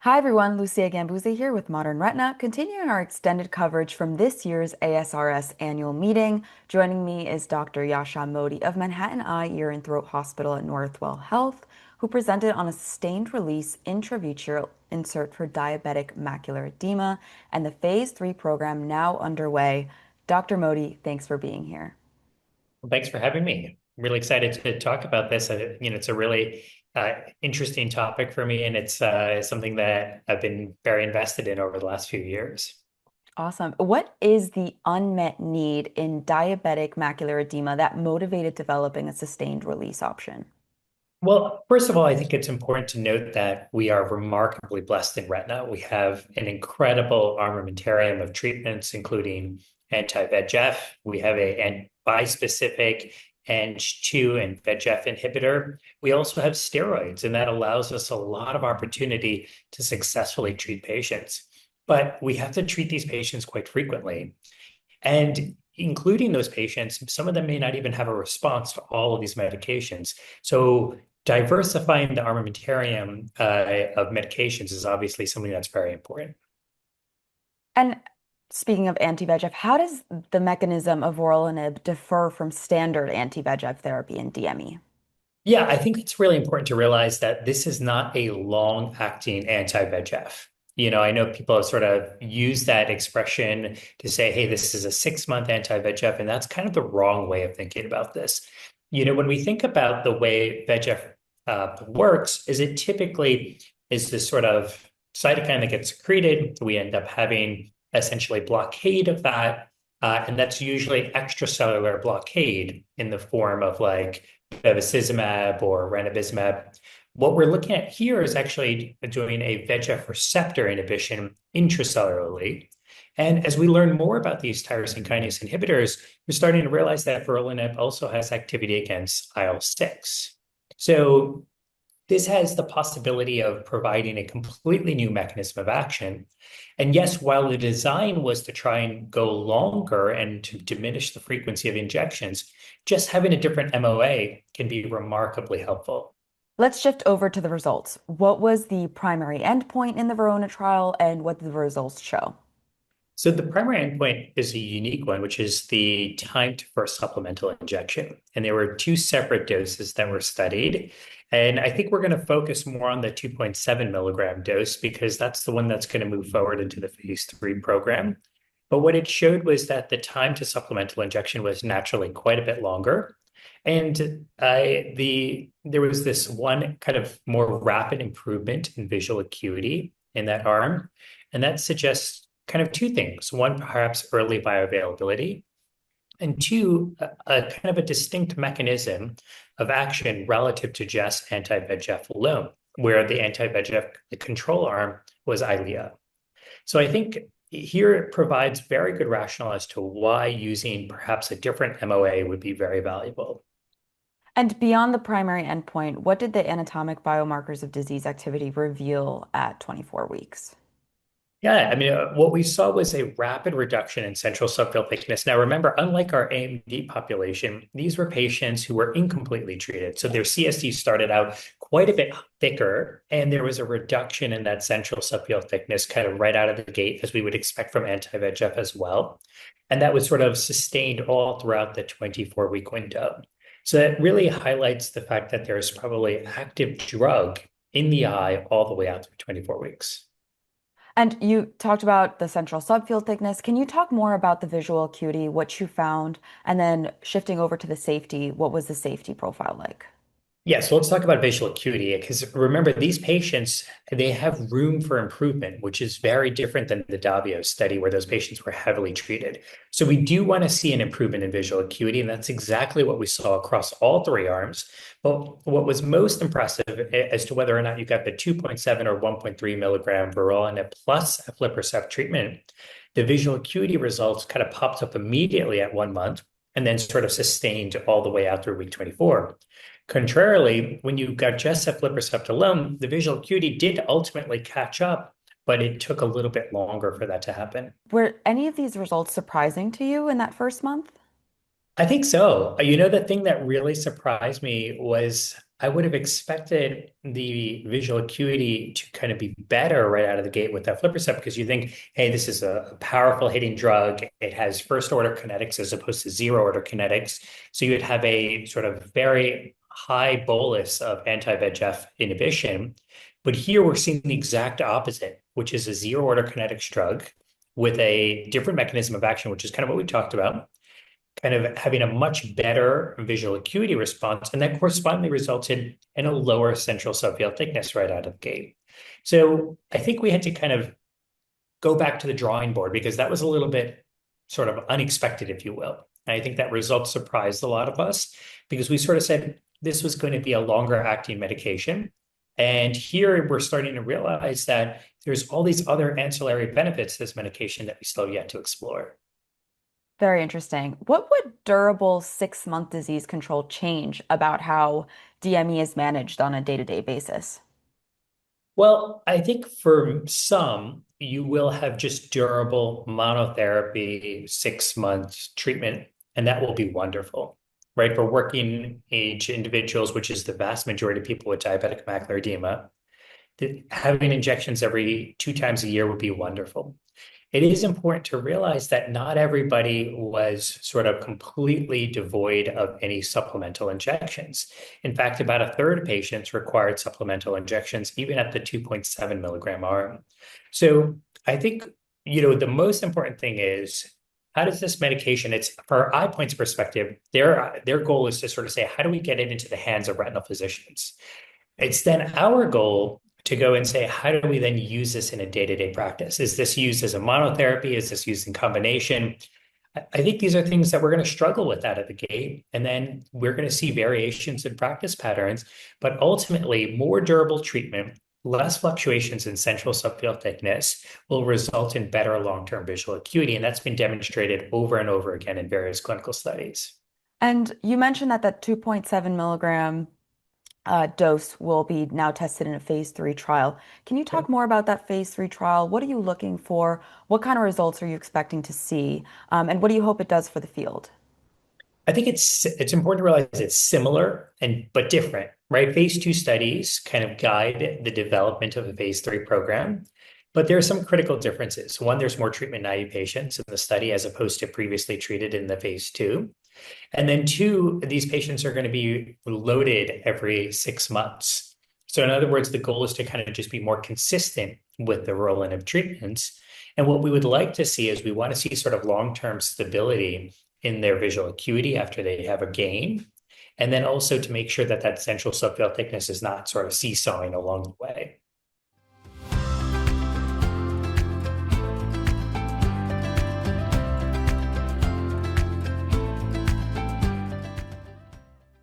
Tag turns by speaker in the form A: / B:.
A: Hi everyone, Lucia Gambuza here with Modern Retina, continuing our extended coverage from this year's ASRS annual meeting. Joining me is Dr. Yasha Modi of Manhattan Eye, Ear and Throat Hospital at Northwell Health, who presented on a sustained release intravitreal insert for diabetic macular edema and the phase 3 program now underway. Dr. Modi, thanks for being here.
B: Well, thanks for having me. I'm really excited to talk about this. It's a really interesting topic for me, and it's something that I've been very invested in over the last few years.
A: Awesome. What is the unmet need in diabetic macular edema that motivated developing a sustained release option?
B: Well, first of all, I think it's important to note that we are remarkably blessed in retina. We have an incredible armamentarium of treatments, including anti-VEGF. We have a bispecific Ang2 and VEGF inhibitor. We also have steroids, and that allows us a lot of opportunity to successfully treat patients. But we have to treat these patients quite frequently. And including those patients, some of them may not even have a response to all of these medications. So diversifying the armamentarium of medications is obviously something that's very important.
A: And speaking of anti-VEGF, how does the mechanism of vorolanib differ from standard anti-VEGF therapy in DME?
B: Yeah, I think it's really important to realize that this is not a long-acting anti-VEGF. I know people have sort of used that expression to say, hey, this is a 6-month anti-VEGF, and that's kind of the wrong way of thinking about this. When we think about the way VEGF works, is it typically is this sort of cytokine that gets secreted. We end up having essentially blockade of that, and that's usually extracellular blockade in the form of like bevacizumab or ranibizumab. What we're looking at here is actually doing a VEGF receptor inhibition intracellularly. And as we learn more about these tyrosine kinase inhibitors, we're starting to realize that vorolanib also has activity against IL-6. So this has the possibility of providing a completely new mechanism of action. And yes, while the design was to try and go longer and to diminish the frequency of injections, just having a different MOA can be remarkably helpful.
A: Let's shift over to the results. What was the primary endpoint in the VERONA trial and what did the results show?
B: So the primary endpoint is a unique one, which is the time to first supplemental injection. And there were two separate doses that were studied. And I think we're going to focus more on the 2.7 milligram dose because that's the one that's going to move forward into the phase 3 program. But what it showed was that the time to supplemental injection was naturally quite a bit longer. And there was this one kind of more rapid improvement in visual acuity in that arm. And that suggests kind of two things. One, perhaps early bioavailability, and two, a kind of a distinct mechanism of action relative to just anti-VEGF alone, where the anti-VEGF, the control arm, was Eylea. So I think here it provides very good rationale as to why using perhaps a different MOA would be very valuable.
A: And beyond the primary endpoint, what did the anatomic biomarkers of disease activity reveal at 24 weeks?
B: Yeah, I mean, what we saw was a rapid reduction in central subfield thickness. Now, remember, unlike our AMD population, these were patients who were incompletely treated. So their CST started out quite a bit thicker, and there was a reduction in that central subfield thickness kind of right out of the gate, as we would expect from anti-VEGF as well. And that was sort of sustained all throughout the 24-week window. So that really highlights the fact that there's probably active drug in the eye all the way out through 24 weeks.
A: And you talked about the central subfield thickness. Can you talk more about the visual acuity, what you found, and then shifting over to the safety, what was the safety profile like?
B: Yeah, so let's talk about visual acuity because remember, these patients, they have room for improvement, which is very different than the Davio study where those patients were heavily treated. So we do want to see an improvement in visual acuity, and that's exactly what we saw across all three arms. But what was most impressive as to whether or not you got the 2.7 or 1.3 milligram vorolanib plus aflibercept treatment, the visual acuity results kind of popped up immediately at 1 month and then sort of sustained all the way out through week 24. Contrarily, when you got just aflibercept alone, the visual acuity did ultimately catch up, but it took a little bit longer for that to happen.
A: Were any of these results surprising to you in that first month?
B: I think so. The thing that really surprised me was I would have expected the visual acuity to kind of be better right out of the gate with aflibercept because you think, hey, this is a powerful hitting drug. It has first order kinetics as opposed to zero order kinetics. So you would have a sort of very high bolus of anti-VEGF inhibition. But here we're seeing the exact opposite, which is a zero order kinetics drug with a different mechanism of action, which is kind of what we talked about, kind of having a much better visual acuity response, and that correspondingly resulted in a lower central subfield thickness right out of the gate. So I think we had to kind of go back to the drawing board because that was a little bit sort of unexpected, if you will. And I think that result surprised a lot of us because we sort of said this was going to be a longer acting medication. And here we're starting to realize that there's all these other ancillary benefits to this medication that we still yet to explore.
A: Very interesting. What would durable 6-month disease control change about how DME is managed on a day-to-day basis?
B: Well, I think for some, you will have just durable monotherapy 6 months treatment, and that will be wonderful, right? For working age individuals, which is the vast majority of people with diabetic macular edema, having injections every 2 times a year would be wonderful. It is important to realize that not everybody was sort of completely devoid of any supplemental injections. In fact, about a third of patients required supplemental injections, even at the 2.7 milligram arm. So I think, the most important thing is how does this medication, it's for EyePoint's perspective, their goal is to sort of say, how do we get it into the hands of retinal physicians? It's then our goal to go and say, how do we then use this in a day-to-day practice? Is this used as a monotherapy? Is this used in combination? I think these are things that we're going to struggle with out of the gate. And then we're going to see variations in practice patterns, but ultimately more durable treatment, less fluctuations in central subfield thickness will result in better long-term visual acuity. And that's been demonstrated over and over again in various clinical studies.
A: And you mentioned that that 2.7 milligram dose will be now tested in a phase 3 trial. Can you talk more about that phase 3 trial? What are you looking for? What kind of results are you expecting to see? And what do you hope it does for the field?
B: I think it's important to realize it's similar and but different, right? Phase 2 studies kind of guide the development of a phase 3 program, but there are some critical differences. One, there's more treatment naive patients in the study as opposed to previously treated in the phase 2. And then two, these patients are going to be loaded every 6 months. So in other words, the goal is to kind of just be more consistent with the vorolanib treatments. And what we would like to see is we want to see sort of long-term stability in their visual acuity after they have a gain. And then also to make sure that that central subfield thickness is not sort of seesawing along the way.